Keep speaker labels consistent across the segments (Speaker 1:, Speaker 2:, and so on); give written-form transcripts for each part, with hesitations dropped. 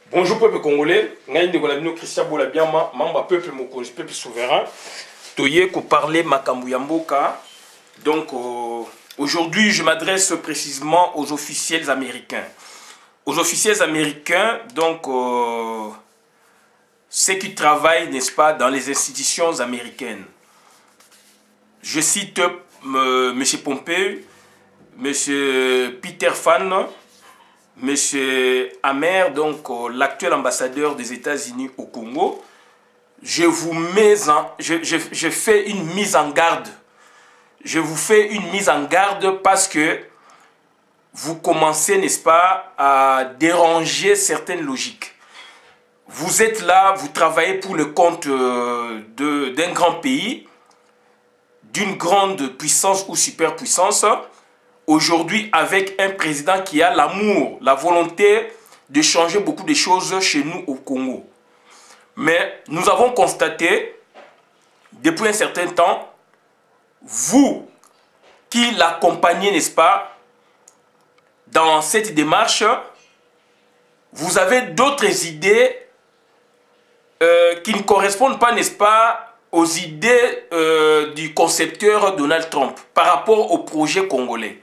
Speaker 1: Bonjour peuple congolais, Christian Bolabiama, membre peuple mokonzi, peuple souverain. Toye ko parler makambu ya mboka. Donc aujourd'hui, je m'adresse précisément aux officiels américains. Aux officiels américains, donc ceux qui travaillent, n'est-ce pas, dans les institutions américaines. Je cite M. Pompeo, M. Peter Fan, Monsieur Amer, donc l'actuel ambassadeur des États-Unis au Congo. Je fais une mise en garde. Je vous fais une mise en garde parce que vous commencez, n'est-ce pas, à déranger certaines logiques. Vous êtes là, vous travaillez pour le compte d'un grand pays, d'une grande puissance ou superpuissance. Aujourd'hui, avec un président qui a l'amour, la volonté de changer beaucoup de choses chez nous au Congo. Mais nous avons constaté, depuis un certain temps, vous qui l'accompagnez, n'est-ce pas, dans cette démarche, vous avez d'autres idées qui ne correspondent pas, n'est-ce pas, aux idées du concepteur Donald Trump par rapport au projet congolais.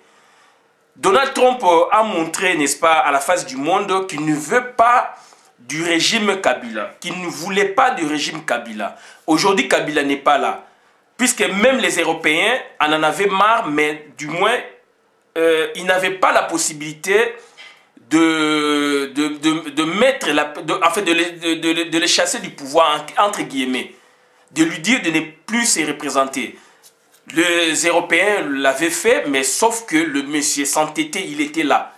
Speaker 1: Donald Trump a montré, n'est-ce pas, à la face du monde qu'il ne veut pas du régime Kabila, qu'il ne voulait pas du régime Kabila. Aujourd'hui, Kabila n'est pas là. Puisque même les Européens en avaient marre, mais du moins, ils n'avaient pas la possibilité de les chasser du pouvoir, entre guillemets. De lui dire de ne plus se représenter. Les Européens l'avaient fait, mais sauf que le monsieur s'entêtait, il était là.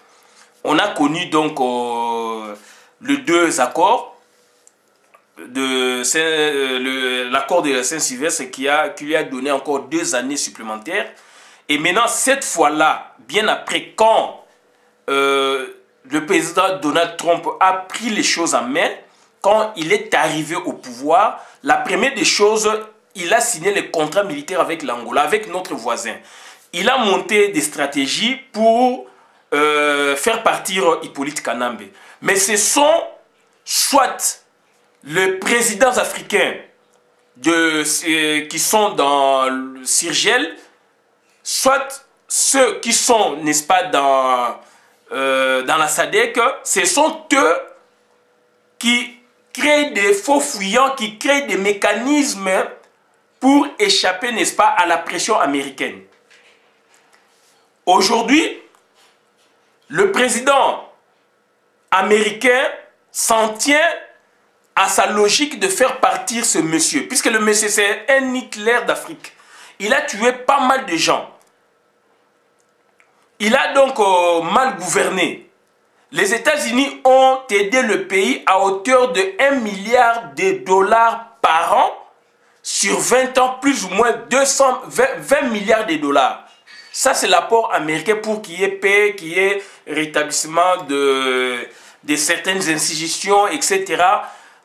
Speaker 1: On a connu donc les deux accords, l'accord de Saint-Sylvestre qui lui a donné encore 2 années supplémentaires. Et maintenant, cette fois-là, bien après, quand le président Donald Trump a pris les choses en main, quand il est arrivé au pouvoir, la première des choses, il a signé le contrat militaire avec l'Angola, avec notre voisin. Il a monté des stratégies pour faire partir Hippolyte Kanambe. Mais ce sont soit les présidents africains qui sont dans le Sirgel, soit ceux qui sont, n'est-ce pas, dans la SADC, ce sont eux qui créent des faux fuyants, qui créent des mécanismes pour échapper, n'est-ce pas, à la pression américaine. Aujourd'hui, le président américain s'en tient à sa logique de faire partir ce monsieur, puisque le monsieur, c'est un Hitler d'Afrique. Il a tué pas mal de gens. Il a donc mal gouverné. Les États-Unis ont aidé le pays à hauteur de 1 milliard de dollars par an, sur 20 ans, plus ou moins 20 milliards de dollars. Ça, c'est l'apport américain pour qu'il y ait paix, qu'il y ait rétablissement de certaines institutions, etc.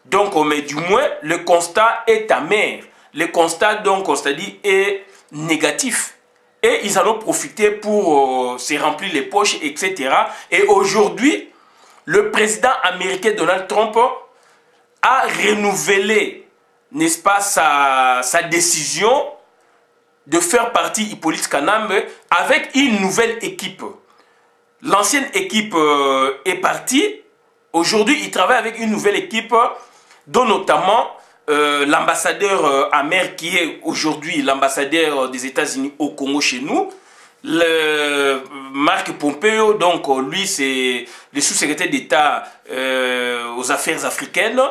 Speaker 1: Donc, mais du moins, le constat est amer. Le constat, donc, c'est-à-dire, est négatif. Et ils en ont profité pour se remplir les poches, etc. Et aujourd'hui, le président américain Donald Trump a renouvelé, n'est-ce pas, sa décision de faire partie Hippolyte Kanambe avec une nouvelle équipe. L'ancienne équipe est partie. Aujourd'hui, il travaille avec une nouvelle équipe, dont notamment l'ambassadeur Amer, qui est aujourd'hui l'ambassadeur des États-Unis au Congo chez nous. Marc Pompeo, donc lui, c'est le sous-secrétaire d'État aux affaires africaines.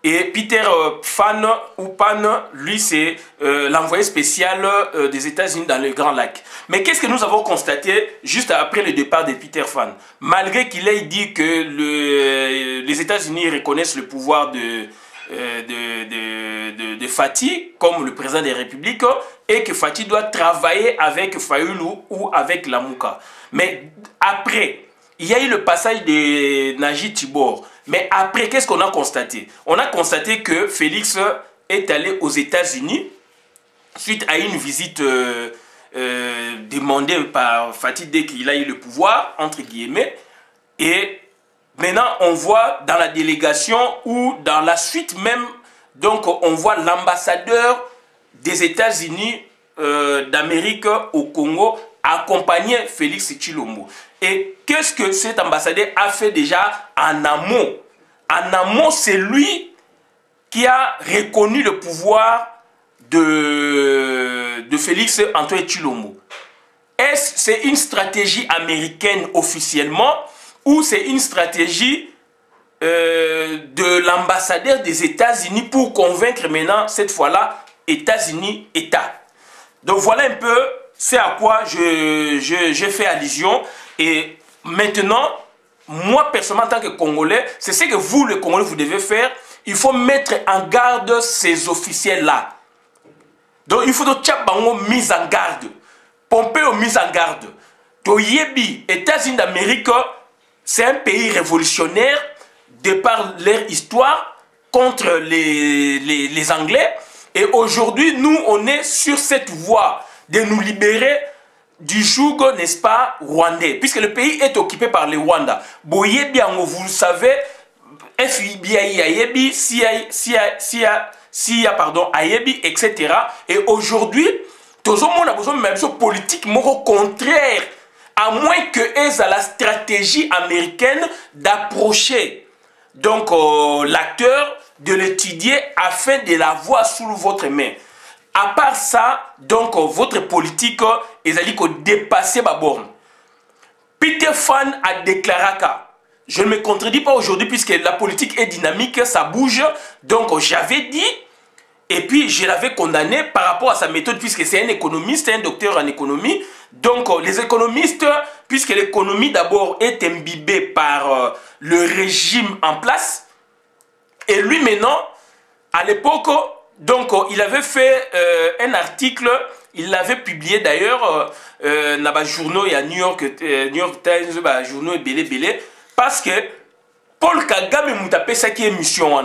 Speaker 1: Et Peter Fan, ou Pan, lui, c'est l'envoyé spécial des États-Unis dans le Grand Lac. Mais qu'est-ce que nous avons constaté juste après le départ de Peter Fan? Malgré qu'il ait dit que les États-Unis reconnaissent le pouvoir de Fati comme le président des Républiques et que Fati doit travailler avec Fayoulou ou avec Lamouka. Mais après, il y a eu le passage de Najib Tibor. Mais après, qu'est-ce qu'on a constaté? On a constaté que Félix est allé aux États-Unis suite à une visite demandée par Fati dès qu'il a eu le pouvoir, entre guillemets. Et Maintenant, on voit dans la délégation ou dans la suite même, donc on voit l'ambassadeur des États-Unis d'Amérique au Congo accompagner Félix Tshilombo. Et qu'est-ce que cet ambassadeur a fait déjà en amont? En amont, c'est lui qui a reconnu le pouvoir de Félix Antoine Tshilombo. Est-ce que c'est une stratégie américaine officiellement ou c'est une stratégie de l'ambassadeur des États-Unis pour convaincre maintenant, cette fois-là, États-Unis, État? Donc voilà un peu c'est à quoi je fais allusion. Et maintenant, moi personnellement en tant que Congolais, c'est ce que vous, le Congolais, vous devez faire. Il faut mettre en garde ces officiels-là. Donc il faut que mise en garde. Pompeo mise en garde. Toyebi, États-Unis d'Amérique, c'est un pays révolutionnaire de par leur histoire contre les Anglais. Et aujourd'hui, nous, on est sur cette voie de nous libérer du joug, n'est-ce pas, rwandais. Puisque le pays est occupé par les Rwandais. Boyebi, vous le savez, FBI, Ayebi, CIA, pardon, Ayebi, etc. Et aujourd'hui, tout le monde a besoin de même chose politique, mais au contraire, à moins que ait la stratégie américaine d'approcher donc l'acteur, de l'étudier afin de l'avoir sous votre main. À part ça, donc votre politique, ils allaient dépasser ma borne. Peter Fan a déclaré que je ne me contredis pas aujourd'hui puisque la politique est dynamique, ça bouge. Donc j'avais dit, et puis je l'avais condamné par rapport à sa méthode puisque c'est un économiste, un docteur en économie. Donc les économistes, puisque l'économie d'abord est imbibée par le régime en place, et lui maintenant, à l'époque, donc il avait fait un article, il l'avait publié d'ailleurs dans les journaux, il y a New York Times, les journaux belé, parce que Paul Kagame m'a tapé ça qui est mission.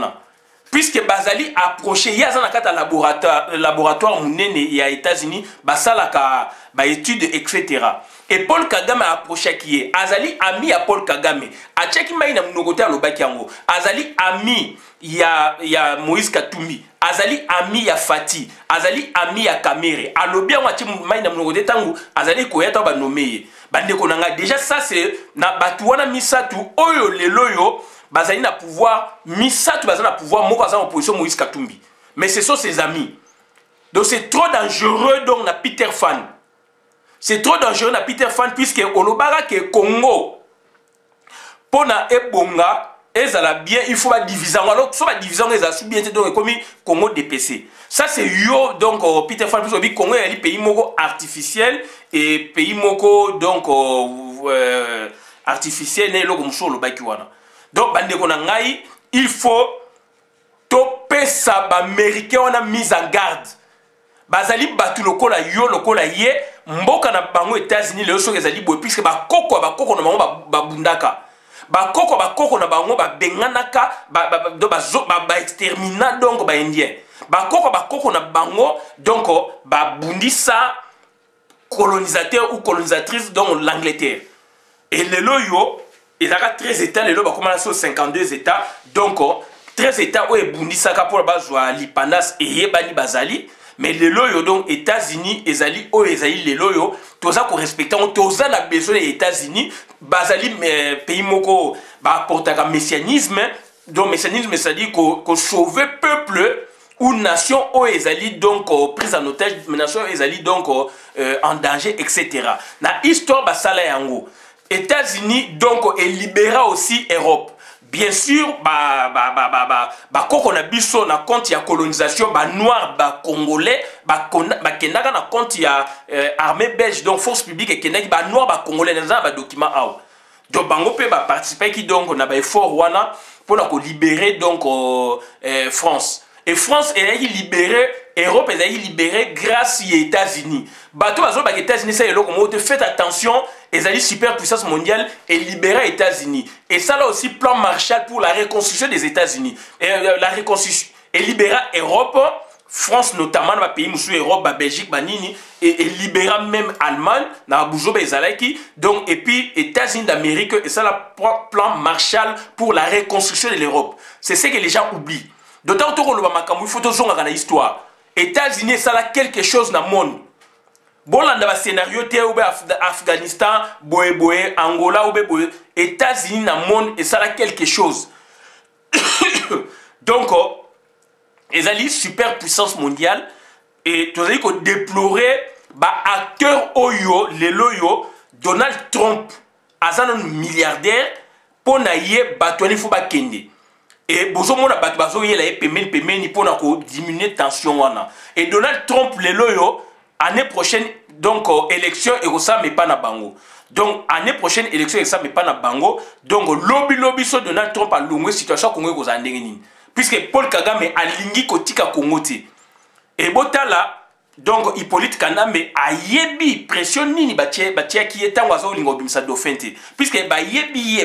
Speaker 1: Puisque Bazali a approché, il y a un laboratoire il y a États-Unis, Basalaka, études, etc. Et Paul Kagame a approché qui est Azali ami à Paul Kagame. A Tcheki Maïna Mnogote à Lobakiango. Azali ami, il y a Moïse Katumbi. Azali ami ya Fati. Azali ami ya Kamere. A Lobia Wachi Maïna Mnogote Tango. Azali Koyata ba nommé. Bande konanga. Déjà ça c'est na batuana misatu oyo leloyo. Bazali na pouvoir misatu bazali na pouvoir moko azali en opposition Moïse Katumbi. Mais ce sont ses amis. Donc c'est trop dangereux donc na Peter Fan. C'est trop dangereux na Peter Fan puisque olobara ke Congo pona ebonga ezala bien il faut la diviser alors soit la division ezala sous bien donc comme Congo DPC. Ça c'est yo donc Peter Fan puisque Congo est un pays moko artificiel et pays moko donc artificiel né loko musolo baki wana. Donc bande ko na ngai il faut topé ça ba américain on a mise en garde. Bazali batu lokola yo lokola ye mboka na bango États-Unis le so ezali boy puisque ba koko na bango ba bundaka ba koko na bango ba benganaka ba extermina donc ba indien ba koko na bango donc ba bundisa colonisateur ou colonisatrice donc l'Angleterre et le loyo il y a 13 états le lo ba commencer sur 52 états donc 13 états où bundisa ka pour bazwa lipanas et yebani bazali. Mais les loyaux donc États-Unis, ezali o ezali les loyaux, tout ça qu'on respecte, tout ça a besoin des États-Unis, bazali pays moko ba portaka messianisme, donc messianisme c'est-à-dire qu'on sauve peuple ou nation o ezali donc prise en otage, nation ezali donc en danger etc. Na histoire basala yango, États-Unis donc et libéra aussi Europe. Bien sûr, koko na biso na compte ya colonisation, noir, congolais, kenaka na compte ya armée belge, donc force publique et kenaki, noir, congolais, na document aw. Donc bango pe participer qui donc na effort wana pour la libérer donc France. Et France elle a libéré, Europe elle a libéré grâce aux États-Unis. Bateau bazo ba États-Unis ça eloko mo te faites attention, ils allaient super puissance mondiale et libérer les États-Unis. Et ça là aussi plan Marshall pour la reconstruction des États-Unis. Et la reconstruction et libérer Europe, France notamment dans les pays musu Europe, Belgique, Banini et libéra même Allemagne dans Boujo Bezalaki. Donc et puis États-Unis d'Amérique et ça le plan Marshall pour la reconstruction de l'Europe. C'est ce que les gens oublient. D'autant que il faut toujours dans l'histoire. États-Unis ça là quelque chose dans le monde. Bon là dans le scénario ou Afghanistan, boé Angola ou boé États-Unis dans le monde et ça là quelque chose. Donc ils ont une super puissance mondiale et tu as dit qu'on déplorait acteur Oyo, les loyo, Donald Trump, un milliardaire, pour naïe batouani faut pas kende. Et bozo mona batouazo yé la pemeni pour diminuer tension wana. Et Donald Trump les loyo année prochaine donc élection et ça mais pas na bango. Donc année prochaine élection et ça mais pas na bango. Donc lobby sur Donald Trump a longue situation Congo ko zandengini. Puisque Paul Kagame a lingi kotika Kongote. Et botala donc Hippolyte Kanambe a yebi pression nini batia qui est en wazo lingo bimsa dofente. Puisque ba yebi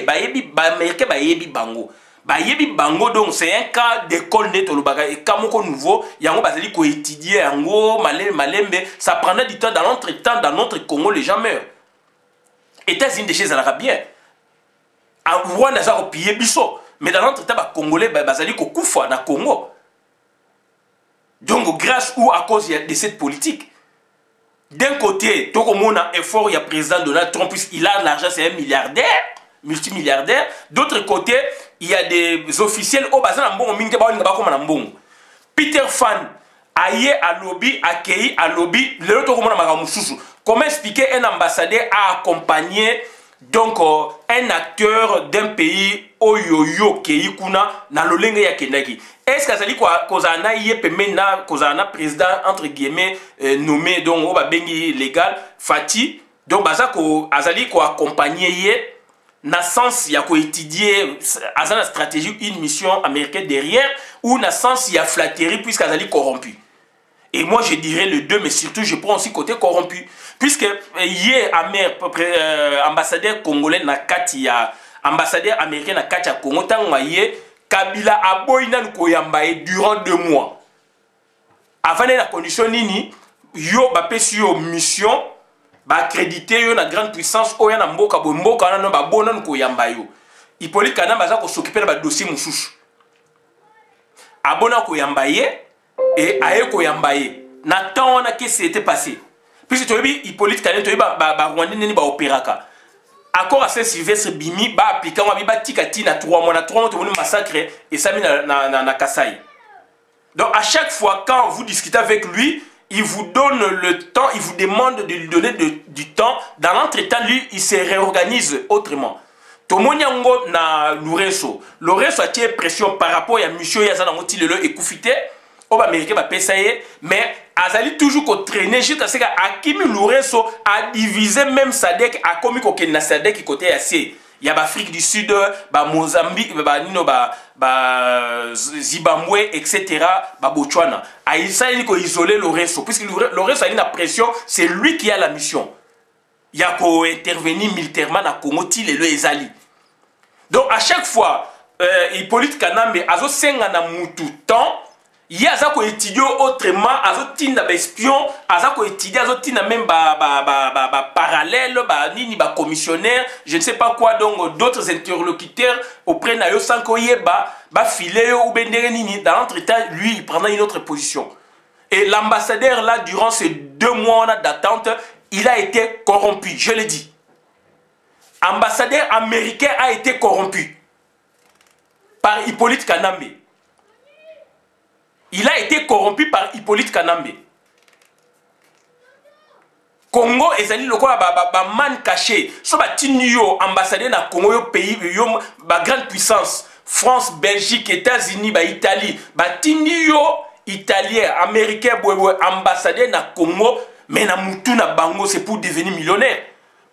Speaker 1: américain ba yebi bango. Ba yebi bango donc c'est un cas d'école net au baga et kamoko nouveau yango bazali ko étudier yango malembe ça prendra du temps dans l'entretemps dans notre Congo les gens meurent. États-Unis de chez Arabien. En Rwanda ça au pied biso. Mais dans l'entretemps, les Congolais bazali ko kufa na Congo. Donc grâce ou à cause de cette politique. D'un côté, tout le monde a effort, il y a le président Donald Trump, puisqu'il a l'argent, c'est un milliardaire, multimilliardaire. D'autre côté, il y a des officiels au bazan ambongo mingi ba ngaba comme ambongo. Peter Fan aye à lobby, accueilli à lobby, le tout le monde a makamususu. Comment expliquer un ambassadeur a accompagné donc un acteur d'un pays oyoyo kei kuna na lolenge ya kendaki. Est-ce que ça dit quoi kozana yepe mena kozana président entre guillemets nommé donc oba bengi légal Fati donc bazako azali ko accompagner ye na sens ya ko étudier azana stratégie une mission américaine derrière ou na sens ya flatterie puisque azali corrompu. Et moi, je dirais le deux, mais surtout, je prends aussi côté corrompu. Puisque hier, ambassadeur congolais na Katia, ambassadeur américain na Katia Congo, Kabila a boyna koyambaye durant 2 mois. Avant la condition nini, yo bapé sur mission, accrédité yo na grande puissance, oya na mboka mboka na ba bona koyambayo. Hippolyte Kanambe baza ko s'occuper na ba dossier mususu. Abona koyambaye et aye koyambaye. Na temps on a qu'est-ce qui s'était passé. Puisque tu as vu Hippolyte Kanambe, tu as vu ba Rwandais nini ba opéraka. Accord à Saint-Sylvestre Bimi ba appliquer on ba tikati na 3 mois tout le monde massacre et ça mis na Kasai. Donc à chaque fois quand vous discutez avec lui, il vous donne le temps, il vous demande de lui donner du temps. Dans l'entretemps, lui, il se réorganise autrement. Tomonyango na Lorenzo. Lorenzo a tiré pression par rapport à monsieur Yazana Motilelo et Koufité. Au Américain va payer, mais Azali toujours qu'on traîner jusqu'à ce qu'Akimi Lorenzo a divisé même Sadek à comme qu'il na Sadek côté assez. Il y a l'Afrique du Sud, Mozambique, Zimbabwe, etc. Botswana. Il faut isoler Lorenzo. Puisque Lorenzo a une pression, c'est lui qui a la mission. Il y a qu'à intervenir militairement dans Congo, il est le Ezali. Donc à chaque fois, Hippolyte Kanambe a mutu temps. Il y a ça qui étudie autrement, azotina ba espion, azako étudier, azotina même parallèle, nini ba commissionnaire, je ne sais pas quoi donc d'autres interlocuteurs auprès na yo sanko yeba, ba filer ou bendere nini dans l'entretemps lui il prendra une autre position. Et l'ambassadeur là durant ces 2 mois d'attente, il a été corrompu, je l'ai dit. Ambassadeur américain a été corrompu par Hippolyte Kanambe. Il a été corrompu par Hippolyte Kanambe. Congo ezali lokola ba man caché. So ba tinyo ambassadeur na Congo yo pays yo ba grande puissance. France, Belgique, États-Unis, ba Italie, ba tinyo italien, américain ambassadeur na Congo, mais na mutu na bango c'est pour devenir millionnaire.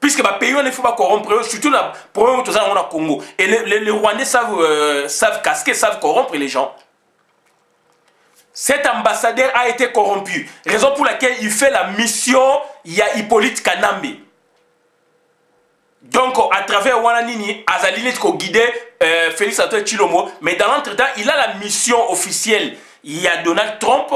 Speaker 1: Puisque ba pays on ne faut pas corrompre surtout na problème tout ça on a Congo. Et les Rwandais savent casquer, savent corrompre les gens. Cet ambassadeur a été corrompu. Raison pour laquelle il fait la mission, il y a Hippolyte Kanambe. Donc, à travers Wananini, Azaline ko guidé Félix Antoine Tshilombo. Mais dans l'entretemps, il a la mission officielle. Il y a Donald Trump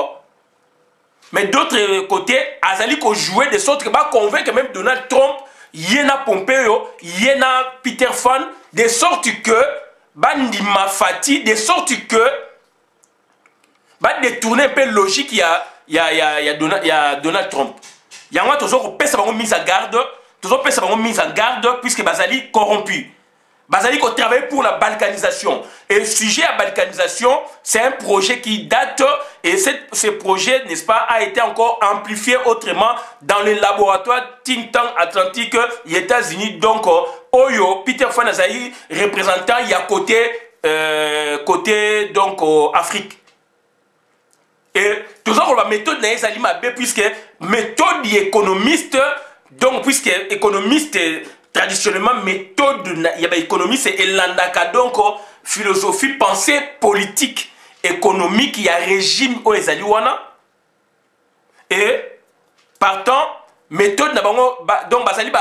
Speaker 1: Mais d'autre côté, Azali ko jouer de sorte que va convaincre même Donald Trump, Yena Pompeo, Yena Peter Fan, de sorte que Bandima Fati, de sorte que va détourner un peu logique il y a Donald Trump. Il y a toujours mise en garde, toujours mise en garde puisque Bazali corrompu. Bazali qui travaille pour la balkanisation. Et le sujet à balkanisation, c'est un projet qui date et ce projet, n'est-ce pas, a été encore amplifié autrement dans les laboratoires think tank atlantique des États-Unis. Donc, Oyo, Peter Fanazali, représentant, il y a côté donc, Afrique. Et toujours la méthode n'est pas la puisque méthode économiste, donc, puisque économiste, traditionnellement, méthode économiste, c'est l'andaka, donc, philosophie, pensée politique, économique, il y a régime au Ezaliwana. Et, partant, méthode, donc, basali,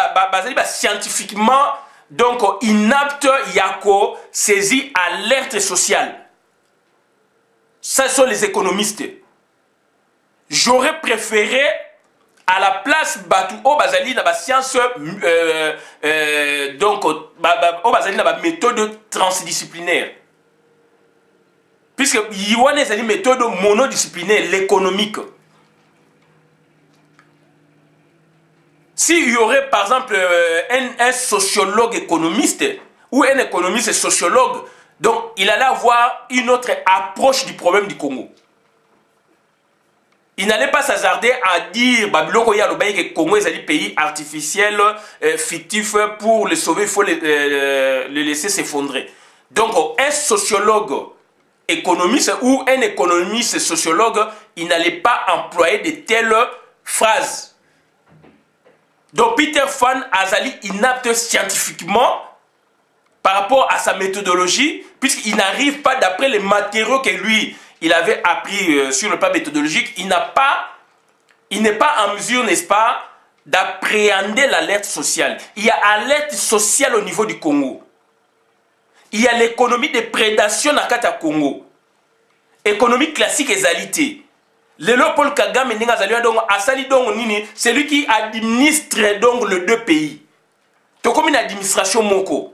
Speaker 1: scientifiquement, donc, inapte, yako, saisi alerte sociale. Ça sont les économistes. J'aurais préféré, à la place Batou au Bazali dans la science, donc au Bazali dans la méthode transdisciplinaire. Puisque il y a une méthode monodisciplinaire, l'économique. S'il y aurait par exemple un sociologue économiste ou un économiste sociologue, donc il allait avoir une autre approche du problème du Congo. Il n'allait pas s'hasarder à dire que le Congo est un pays artificiel, fictif, pour le sauver, il faut le laisser s'effondrer. Donc, un sociologue économiste ou un économiste sociologue, il n'allait pas employer de telles phrases. Donc, Peter Fan Azali inapte scientifiquement par rapport à sa méthodologie, puisqu'il n'arrive pas d'après les matériaux que lui, il avait appris sur le plan méthodologique, il n'est pas en mesure, n'est-ce pas, d'appréhender l'alerte sociale. Il y a alerte sociale au niveau du Congo. Il y a l'économie de prédation dans le Congo. Économie classique et alité. Paul Kagame, c'est lui qui administre donc les deux pays. C'est comme une administration moko.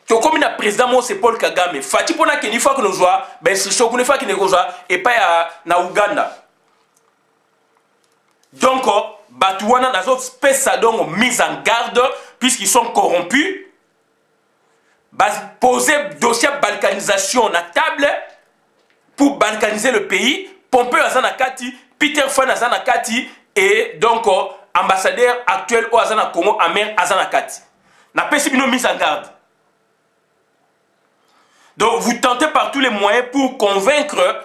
Speaker 1: To comme na président mo c'est Paul Kagame fati pona ke ni fois que nous joie ben c'est ce qu'on fait qui ne joie et pas na Uganda. Donc Batouana nazo spécial donc mise en garde puisqu'ils sont corrompus. Poser dossier balkanisation na table pour balkaniser le pays. Pompeo Azana Kati, Peter Fan Azana Kati et donc ambassadeur actuel au Azana Congo Amer Azana Kati. Na pesibino mise en garde. Donc vous tentez par tous les moyens pour convaincre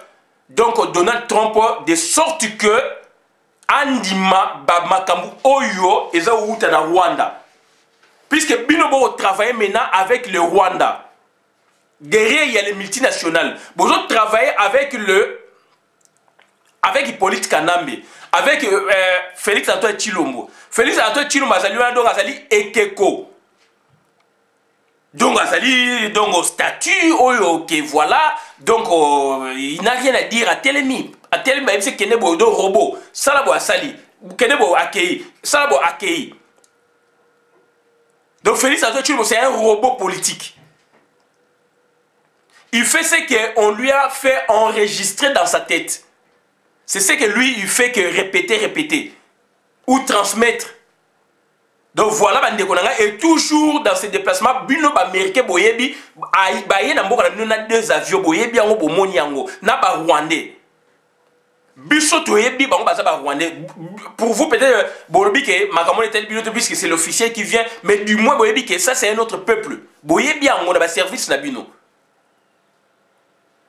Speaker 1: donc Donald Trump de sorte que Andima Bamakambu Oyo eza outa na Rwanda. Puisque Binobo travaille maintenant avec le Rwanda. Derrière il y a les multinationales. Vous travaillez avec Hippolyte Kanambe, avec Félix Antoine Tshilombo. Félix Antoine Tshilombo azali Ekeko. Donc, Azali, donc, au statut, ok, voilà. Donc, il n'a rien à dire à Télémi. À Télémi, c'est qu'il y a un robot. Salabo Asali. Kenebo Akei. Salabo Akei. Donc, Félix Antoine Tshilombo, c'est un robot politique. Il fait ce qu'on lui a fait enregistrer dans sa tête. C'est ce que lui, il fait que répéter. Ou transmettre. Donc voilà, et toujours dans ces déplacements, Bino Américain Boyebi, Aïbaye Namboka, nous avons deux avions, Boyebi, Ango, Bomoniango, Naba Rwandais. Biso Toyebi, Bango Bazaba Rwandais. Pour vous, peut-être, Bolobi, que Makamon est tel pilote, puisque c'est l'officiel qui vient, mais du moins, Boyebi, que ça, c'est un autre peuple. Boyebi, on a un service Nabino.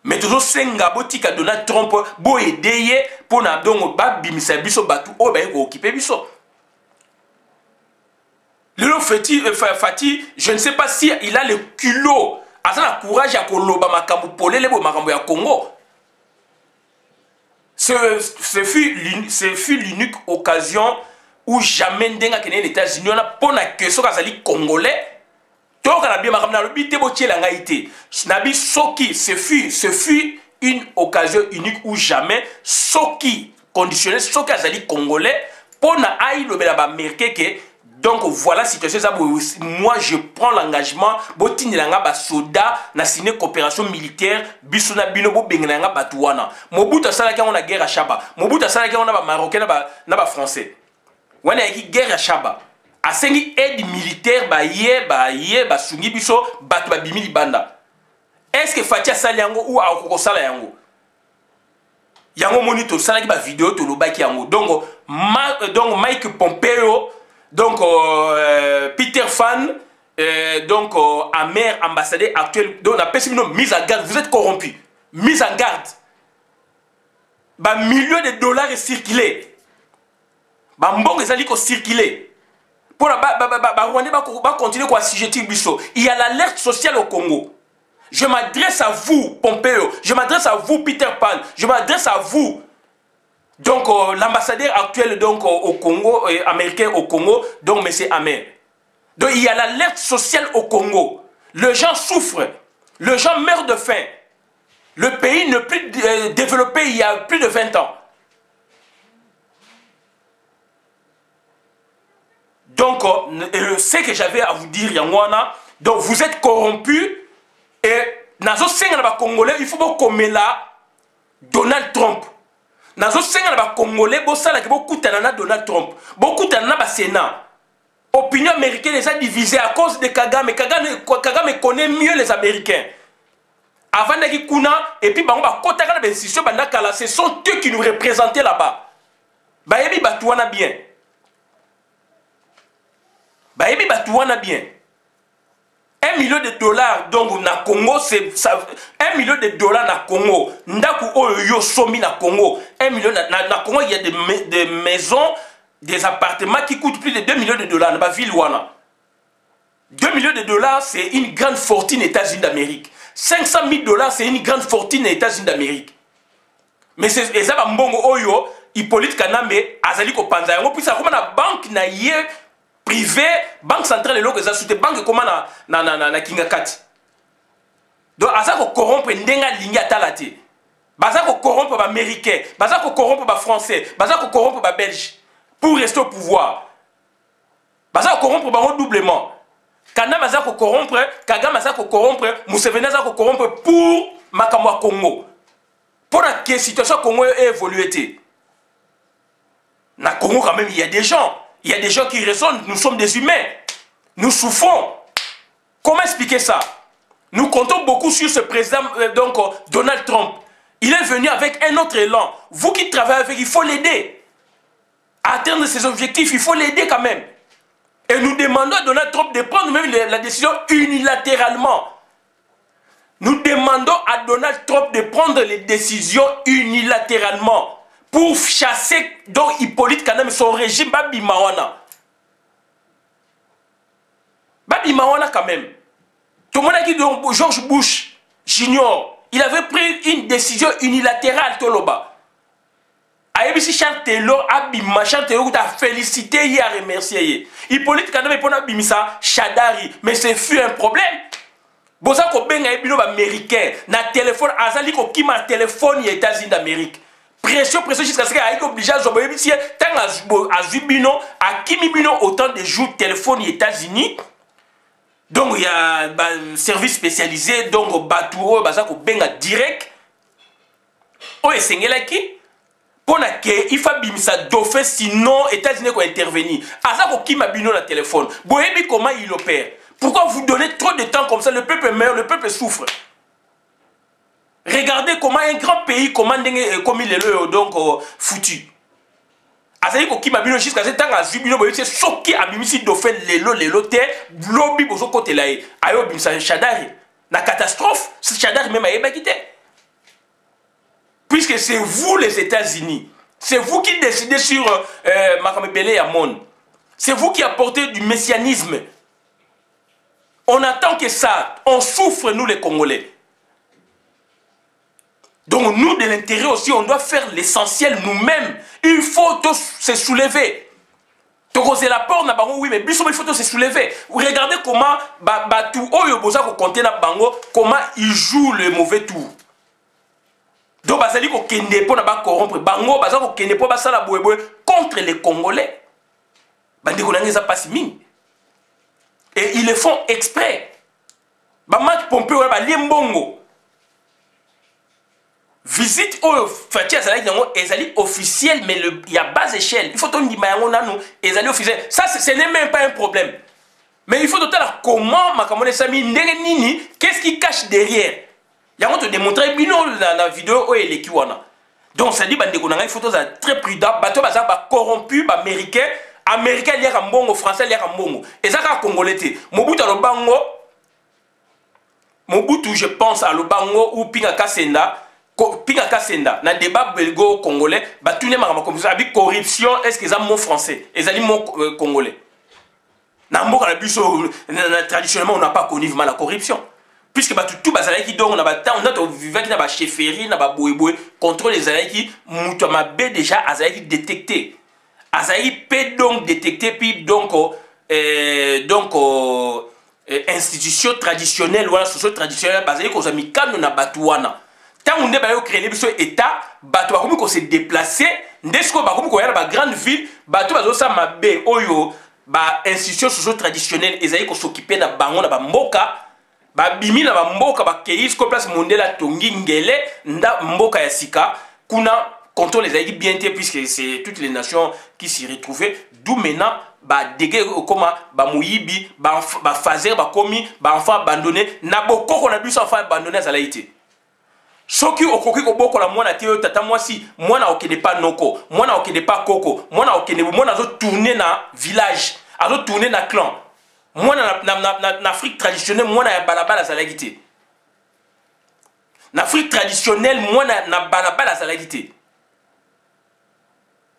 Speaker 1: Mais toujours, c'est un gaboti qui a donné Trump, Boyedeye, pour Nabdongo, Babimisa, Biso, Batou, Obaïko, occupé Biso. Le Fati, je ne sais pas si il a le culot, le courage à Koloba Makambu Polé, le Makambu à Congo. Ce fut l'unique occasion où jamais Ndenga Kenya les États-Unis n'a pas na question qu'azali congolais. Toi quand bien Makambu na lobi tebotier la ngaïté. Ce fut une occasion unique où jamais Soki conditionnel ce que azali congolais pour na aïe le bela ba américain que donc voilà situation ça moi je prends l'engagement botini langa ba soda na signé coopération militaire biso na bino bo benga nga batuana Mobutu asala ki on a guerre à Chaba Mobutu asala ki on a ba marocain na ba français wana yaki guerre à Chaba asengi aide militaire ba ye ba sungi biso batu ba bimi libanda. Est-ce que Fatia sali yango ou akoko sala yango yango monito sala ki ba vidéo to lobaki yango donc Mike Pompeo donc Peter Fan donc Amer ambassadeur actuel donc on appelle ça mise en garde vous êtes corrompu mise en garde ba millions de dollars circulés ba mbongo ezali ko circuler pour ba Rwandais ba continuer ko assujettir biso. Il y a l'alerte sociale au Congo. Je m'adresse à vous, Pompeo. Je m'adresse à vous, Peter Pan. Je m'adresse à vous. Donc, l'ambassadeur actuel donc, au Congo, américain au Congo, donc M. Amer. Donc, il y a l'alerte sociale au Congo. Les gens souffrent. Les gens meurent de faim. Le pays n'est plus développé il y a plus de 20 ans. Donc, ce que j'avais à vous dire, Yangwana, donc vous êtes corrompus. Et nazo senga ba Congolais il faut beaucoup là Donald Trump. Nazo senga ba Congolais bo sala ke bo kutana na Donald Trump. Bo kutana na ba Sénat. Opinion américaine est divisée à cause de Kagame. Kagame connaît mieux les Américains. Avant d'aki kuna et puis bango ba kota kana ba institution ba nakala ce sont eux qui nous représentaient là-bas. Ba yebi batuana bien. Ba yebi batuana bien. 1 million de dollars donc na Congo c'est 1 million de dollars na Congo ndaku oyo somi na Congo 1 million na Congo il y a des maisons des appartements qui coûtent plus de 2 millions de dollars na ville wana 2 millions de dollars c'est une grande fortune aux États-Unis d'Amérique 500 000 dollars c'est une grande fortune aux États-Unis d'Amérique mais c'est ezaba mbongo oyo Hippolyte Kanambe azali ko panza yango puis ça comme na banque na ye privé, banque centrale et l'autre, ça banque comment na Kingakati. Donc, à ça qu'on corrompt ndenga ligne talate. Baza qu'on corrompt les Américains, baza qu'on corrompt les Français, baza qu'on corrompt les Belges pour rester au pouvoir. Baza qu'on corrompt doublement. Kana baza qu'on corrompt, Kagame baza qu'on corrompt, Museveni baza qu'on corrompt pour Makamwa Congo. Pour la situation Congo ait évolué. Na Congo quand même il y a des gens. Il y a des gens qui raisonnent, nous sommes des humains. Nous souffrons. Comment expliquer ça? Nous comptons beaucoup sur ce président, donc Donald Trump. Il est venu avec un autre élan. Vous qui travaillez avec, il faut l'aider. À atteindre ses objectifs, il faut l'aider quand même. Et nous demandons à Donald Trump de prendre même la décision unilatéralement. Nous demandons à Donald Trump de prendre les décisions unilatéralement. Pour chasser donc Hippolyte Kanambe son régime Babi Mawana. Babi Mawana quand même. Tout le monde a dit donc George Bush Junior, il avait pris une décision unilatérale Toloba. Aïbisi Chantelo Abima Chantelo t'a félicité hier à remercier. Hippolyte Kanambe pour Abimisa Chadari, mais ce fut un problème. Bosa ko benga ebino américain na téléphone azali ko kima téléphone aux États-Unis d'Amérique. Pression jusqu'à ce qu'il ait obligé à jouer. Si tant à Zubino, à Kimibino, autant de jours téléphone aux États-Unis. Donc il y a un service spécialisé, donc Batouro, Bazako Benga direct. On est sengela qui pour que il faut bimisa d'office sinon États-Unis vont intervenir. Azako Kimabino na téléphone. Boyebi comment il opère. Pourquoi vous donnez trop de temps comme ça? Le peuple meurt, le peuple souffre. Regardez comment un grand pays, comme il est donc foutu. Azali ko ki mabino jusqu'à ce temps à Zubino boyo c'est soki abimisi do fait lelo te lobby bozo côté là ayo bimisa Chadari na catastrophe ce Chadari même ayeba kité. Puisque c'est vous les États-Unis, c'est vous qui décidez sur Makamebele ya monde. C'est vous qui apportez du messianisme. On attend que ça, on souffre nous les Congolais. Donc nous, de l'intérieur aussi, on doit faire l'essentiel nous-mêmes. Il faut se soulever. C'est la porte, oui, mais il faut se soulever. Vous regardez comment comment il joue le mauvais tour. Donc bazali ko kende po na ba corrompre bango bazali ko kende po ba sala boye contre les Congolais. Bandi ko nangeza pasi mingi. Et ils le font exprès. Ba Marc Pompeo ba liembongo. Visite au Fati Azali ezali officiel, mais il y a bas échelle. Il faut qu'on dise ezali officiel. Ça, ce n'est même pas un problème. Mais il faut noter comment Makamone Sami Nini, qu'est-ce qui cache derrière. Il y a te démontrer dans la vidéo où il est qui wana. Donc ça dit il faut être très prudent. Bateau bazar corrompu, américain, américain il y a mbongo, français il y a mbongo. Et ça congolais. Mobutu le bango, Mobutu je pense à le bango ou Pinga Kasenda. Pinga Kasenda, na débat belgo-congolais, tout le monde a corruption, est-ce qu'ils ont un mot français? Ils ont un mot congolais. Traditionnellement, on n'a pas connu vraiment la corruption. Puisque tout les Alaïki, on a vivant qui n'a pas chefferie, n'a pas boué, contre les Alaïki, Moutama B déjà, Alaïki détecté. Alaïki peut donc détecter, puis donc, institution traditionnelle, ou socio traditionnelle, basée qu'on a mis calme dans Batouana. Tant on est créé l'État, bateau va comme se déplacer, ndesco va comme la grande ville, bateau va ça ma bé oyo, ba institution socio-traditionnelle, ils qu'on s'occuper na bango na ba mboka, ba bimi na ba mboka ba keis ko place mondela tongi ngele nda mboka ya sika, kuna contrôle les aïki bien puisque c'est toutes les nations qui s'y retrouvaient, d'où maintenant ba dégué comme ba mouyibi, ba fazer ba komi, ba enfant abandonné, na boko qu'on a bu son enfant abandonné à Zalaïti. Soki okoki ko boko la mwana te tata mwasi mwana okende pas noko mwana okende pas koko mwana okende mwana zo tourner na village azo tourner na clan mwana na Afrique traditionnelle mwana ya balabala zalagité na Afrique traditionnelle mwana na balabala zalagité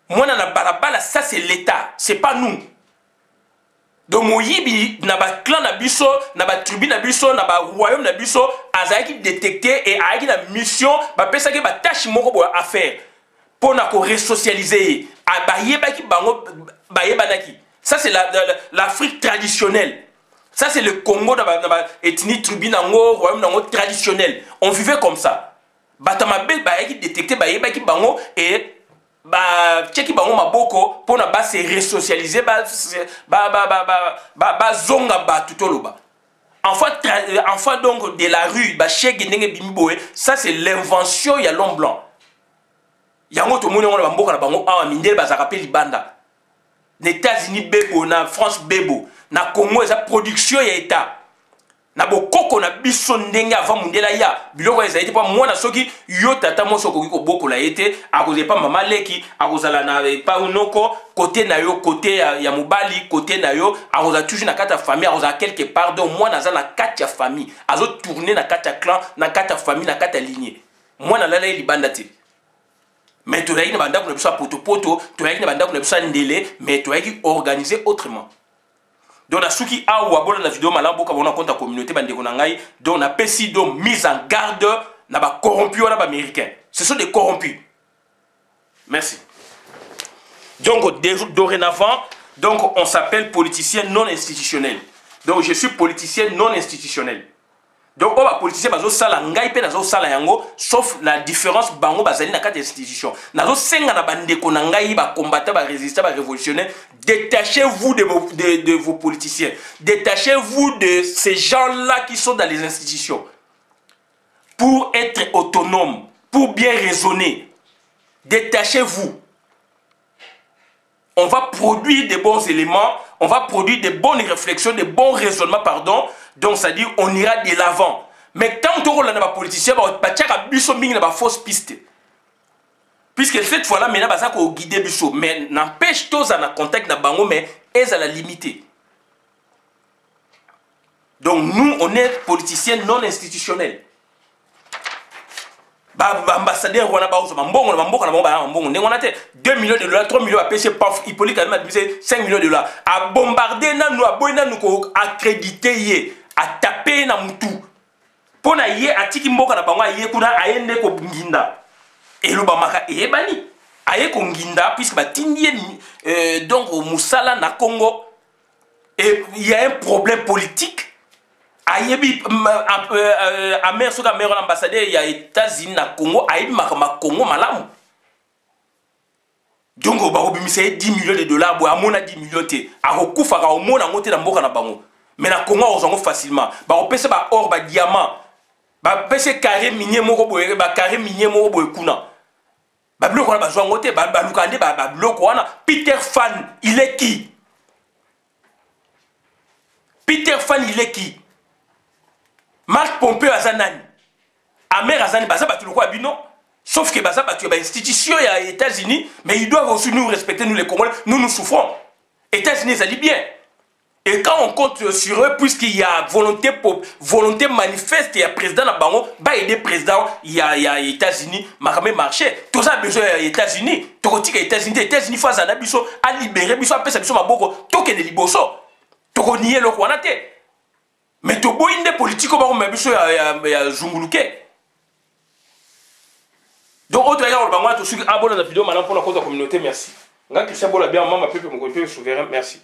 Speaker 1: mwana na balabala ça c'est l'état c'est pas nous. Donc moyibi na ba clan na biso na ba tribu na biso na ba royaume na biso azaki détecter et aiki na mission ba pesa ke ba tâche moko bo à faire pour na ko resocialiser ba yebaki bango ba yebanaki. Ça c'est l'Afrique traditionnelle. Ça c'est le Congo na ba ethnie tribu na ngo royaume na ngo traditionnel. On vivait comme ça. Batama be ba yaki détecter ba yebaki bango et ba tcheki bango maboko pour na ba se resocialiser ba zonga ba tutoloba enfant donc de la rue ba chege ndenge bimiboé ça c'est l'invention ya l'homme blanc yango to moni ngona mboka na bango awa mindele ba zaka pe libanda na États-Unis bebo na France bebo na Congo eza production ya état na bokoko na biso ndenge avant mundela ya biloko ezali pa mwana soki yo tata moso koki ko bokola yete akoze pa mama leki akozala na pa unoko côté na yo côté ya mobali côté na yo akoza toujours na kata famille akoza quelque part donc mwana za na kata famille azo tourner na kata clan na kata famille na kata lignée mwana lala libanda te mais tu na banda ko biso poto tu na banda ko biso ndele mais tu organiser autrement. Donc, na suki awa bona la vidéo malambo ka bona compte communauté bande ko ngai donc na pesi donc mise en garde na ba corrompus na ba américains. Ce sont des corrompus. Merci. Donc dorénavant donc on s'appelle politicien non institutionnel. Donc je suis politicien non institutionnel. Donc on va politicien bazo sala ngai pe nazo sala yango sauf la différence bango bazali na quatre institutions. Nazo senga na bande ko ngai ba combattant ba résister ba révolutionnaire. Détachez-vous de vos politiciens. Détachez-vous de ces gens-là qui sont dans les institutions. Pour être autonome, pour bien raisonner. Détachez-vous. On va produire des bons éléments, on va produire des bonnes réflexions, des bons raisonnements, pardon. Donc, ça dit, on ira de l'avant. Mais quand on a des politiciens, on va faire des fausses pistes. Puisque cette fois-là, maintenant, on va guider Bissot. Mais n'empêche tous en contact avec Bango, mais elles à la limiter. Donc, nous, on est politiciens non institutionnels. Ambassadeur, on a 2 millions de dollars, 3 millions à pêcher, Hippolyte a dit 5 millions de dollars. À bombarder, à accréditer, à taper na mutu. Pour na yé, à tiki mboka na bango, à yé, kuna a yende ko nginda. Et le bamaka est bani. A yé ko nginda, puisque ba tindie, donc au Moussala na Congo. Et il y a un problème politique. ayebi amer soka mer ambassadeur ya États-Unis na Congo ayebi makama Congo malamu donc bakobimisa 10 millions de dollars bo amona 10 millions te akokufa ka omona ngote na mboka na bango mais na Congo ozango facilement bakopesa ba or ba diamant ba pese carré minier moko boye ba carré minier moko boye kuna ba bloko na bazwa ngote ba lukande ba bloko wana Peter Fan il est qui Peter Fan il est qui Marc Pompeo azanani Amer azani baza batu loko abino sauf que baza batu ba institution ya États-Unis mais ils doivent aussi nous respecter nous les Congolais nous souffrons États-Unis ça dit bien et quand on compte sur eux puisqu'il y a volonté manifeste il y a président na bango ba aider président il y a États-Unis makame marché tout ça besoin ya États-Unis tokotika États-Unis fa zana biso a libérer biso apesa biso maboko toke de liboso toko nier loko wana te mais to boinde politique ba ko mabiso ya zunguluke donc autre gars on va to suki abonner la vidéo maintenant pour la communauté merci nga Christian Bola bien maman peuple mon peuple souverain merci